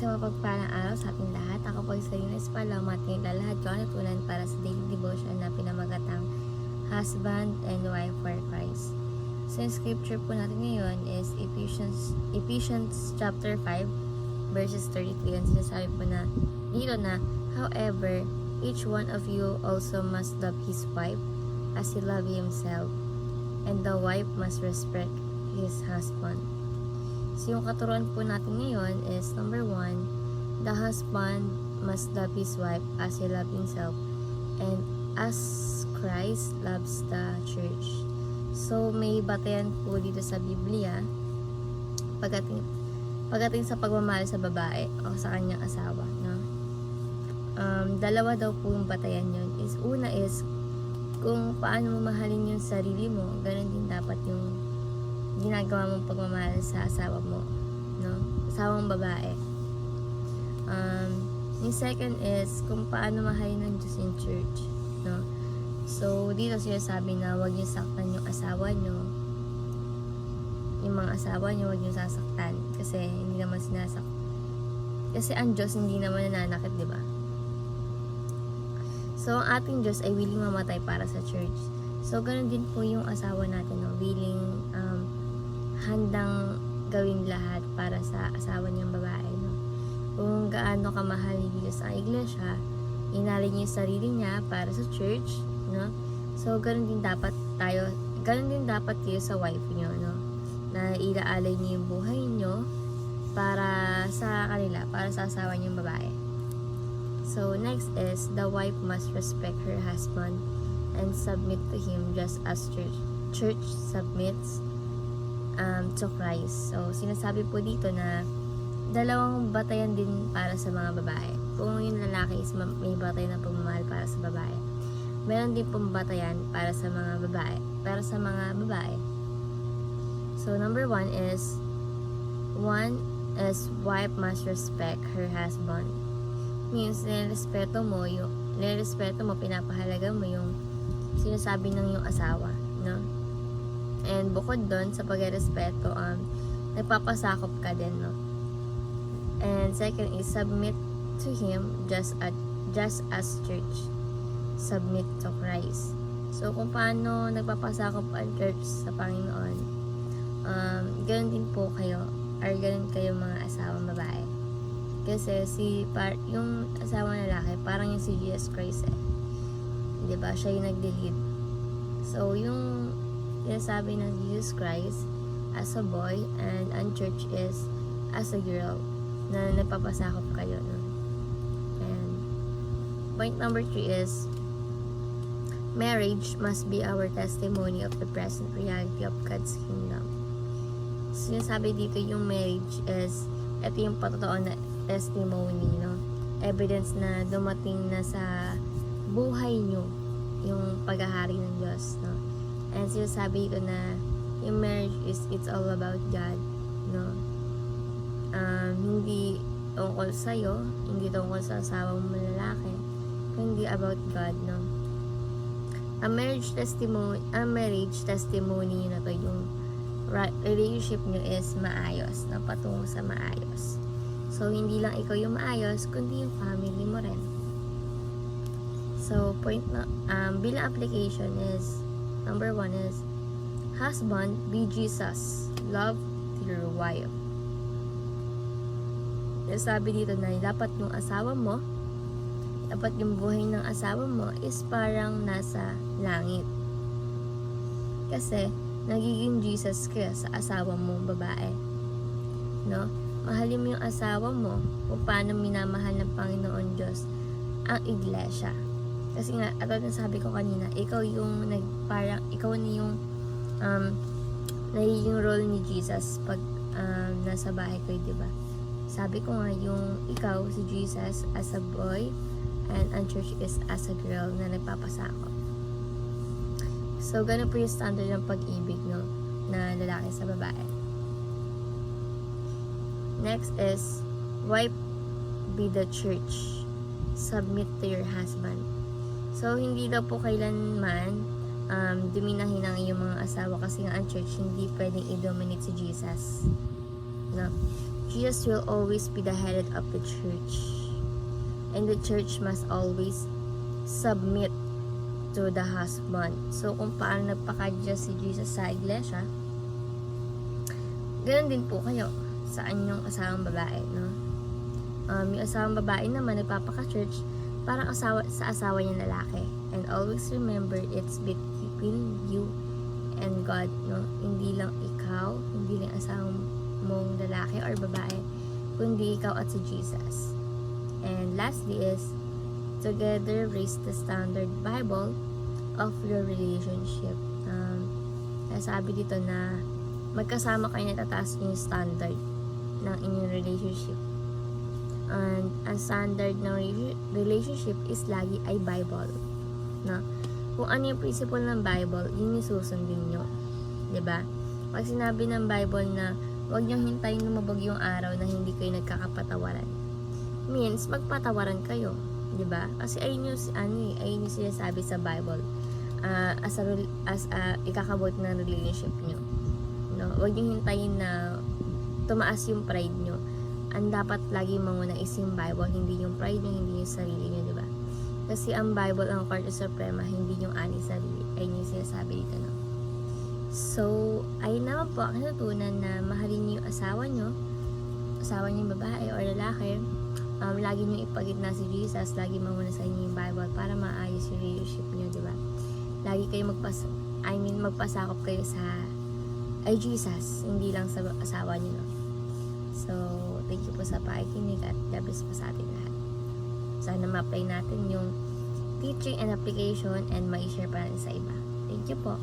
Isang mapagpalang araw sa ating lahat. Ako po ay Salinas Paloma at ngayon lalahad ko ang natutunan para sa daily devotion na pinamagatang Husband and Wife for Christ. So yung scripture po natin ngayon is Ephesians chapter 5 verses 33. Ang sinasabi po na dito na, however, each one of you also must love his wife as he loves himself, and the wife must respect his husband. So yung katuruan po natin ngayon is number 1, the husband must love his wife as he loves himself and as Christ loves the church. So may batayan po dito sa Biblia pagdating sa pagmamahal sa babae o sa kanyang asawa, no? Dalawa daw po yung batayan yun. Una is kung paano mo mahalin yung sarili mo, ganun din dapat yung ginagawa mong pagmamahal sa asawa mo, no? Asawang babae. Yung second is kung paano mahalin ng Diyos yung church, no? So, dito sinasabi na huwag niyo saktan yung asawa niyo. Yung mga asawa niyo, huwag niyo sasaktan. Kasi hindi naman Kasi ang Diyos hindi naman nananakit, di ba? So, ang ating Diyos ay willing mamatay para sa church. So, ganun din po yung asawa natin, no? Willing, handang gawin lahat para sa asawa niyang babae, no? Kung gaano kamahal ni Diyos ang iglesia, inalin niya yung sarili niya para sa church, no? So, ganun din dapat kayo sa wife niyo, no? Na ilaalay niyo yung buhay niyo para sa kanila, para sa asawa niyang babae. So, next is, the wife must respect her husband and submit to him just as church submits to Christ. So, sinasabi po dito na dalawang batayan din para sa mga babae. Kung yung lalaki is may batayan na pagmamahal para sa babae, meron din pong batayan para sa mga babae. So, number 1 is wife must respect her husband. Means, nirespeto mo, pinapahalaga mo yung sinasabi ng yung asawa, no? And bukod doon sa pagrespeto, nagpapasakop ka din, no? And second is submit to him just as church submit to Christ. So kung paano nagpapasakop ang church sa Panginoon, ganoon din po kayo, or ganoon kayo mga asawang babae. Kasi yung asawang lalaki parang yung si Jesus Christ, 'di ba? Siya yung nag-lead. So yung sinasabi ng Jesus Christ as a boy and ang church is as a girl na nagpapasakop kayo, no? And point number 3 is marriage must be our testimony of the present reality of God's kingdom. So sinasabi dito yung marriage is ito yung patotoo na testimony, no? Evidence na dumating na sa buhay nyo yung paghahari ng Diyos, no? And sinasabi ko na yung marriage it's all about God, no? Hindi tungkol sa'yo, hindi tungkol sa asawa mo lalaki, hindi about God, no? Ang marriage testimony na to, yung relationship nyo is maayos, na patungo sa maayos. So, hindi lang ikaw yung maayos, kundi yung family mo rin. So, bilang application is, number 1 is, husband, be Jesus. Love your wife. Sabi dito na dapat yung asawa mo, dapat yung buhay ng asawa mo is parang nasa langit. Kasi, nagiging Jesus ka sa asawa mo babae. No? Mahalin mo yung asawa mo kung paano minamahal ng Panginoon Diyos ang iglesia. Kasi nga, atod na sabi ko kanina, ikaw yung nagiging role ni Jesus pag nasa bahay kayo, diba? Sabi ko nga, yung ikaw, si Jesus as a boy, and ang church is as a girl na nagpapasakop. So, ganun po yung standard ng pag-ibig, no? Na lalaki sa babae. Next is, wife, be the church. Submit to your husband. So, hindi daw po kailanman duminahin ang iyong mga asawa kasi nga ang church hindi pwedeng i-dominate si Jesus. No? Jesus will always be the head of the church. And the church must always submit to the husband. So, kung paano nagpaka-adjust si Jesus sa iglesia, ganoon din po kayo sa inyong asawang babae, no? Yung asawang babae naman nagpapaka-church parang asawa sa asawa niyang lalaki. And always remember, it's between you and God, no? Hindi lang ikaw, hindi lang asawang mong lalaki or babae, kundi ikaw at si Jesus. And lastly is, together raise the standard Bible of your relationship. Sabi dito na magkasama kayo na tataas yung standard ng inyong relationship. And ang standard ng relationship is lagi ay Bible. No? Kung ano yung principle ng Bible, yun yung susundin nyo. 'Di ba? Pag sinabi ng Bible na huwag niyong hintayin lumabog yung araw na hindi kayo nagkakapatawaran, means magpatawaran kayo. 'Di ba? Kasi ayun yung sinasabi sa Bible. As a ikakabot ng relationship nyo. No? Huwag niyong hintayin na tumaas yung pride nyo. Ang dapat lagi manguna is yung Bible, hindi yung pride nyo, hindi yung sarili nyo, 'di ba? Kasi ang Bible ang Korte Suprema, hindi yung ani sarili. Ayun yung sinasabi dito, no? So, ayun naman po ang natutunan na mahalin niyo yung asawa niyo yung babae or lalaki. Lagi niyo ipagitna si Jesus, lagi manguna sa inyo yung Bible para maayos yung relationship niyo, di ba? Lagi kayo magpasakop kayo sa Jesus, hindi lang sa asawa niyo, no? So, thank you po sa pakikinig at God bless po sa ating lahat. Sana ma-apply natin yung teaching and application and ma-share pa natin sa iba. Thank you po.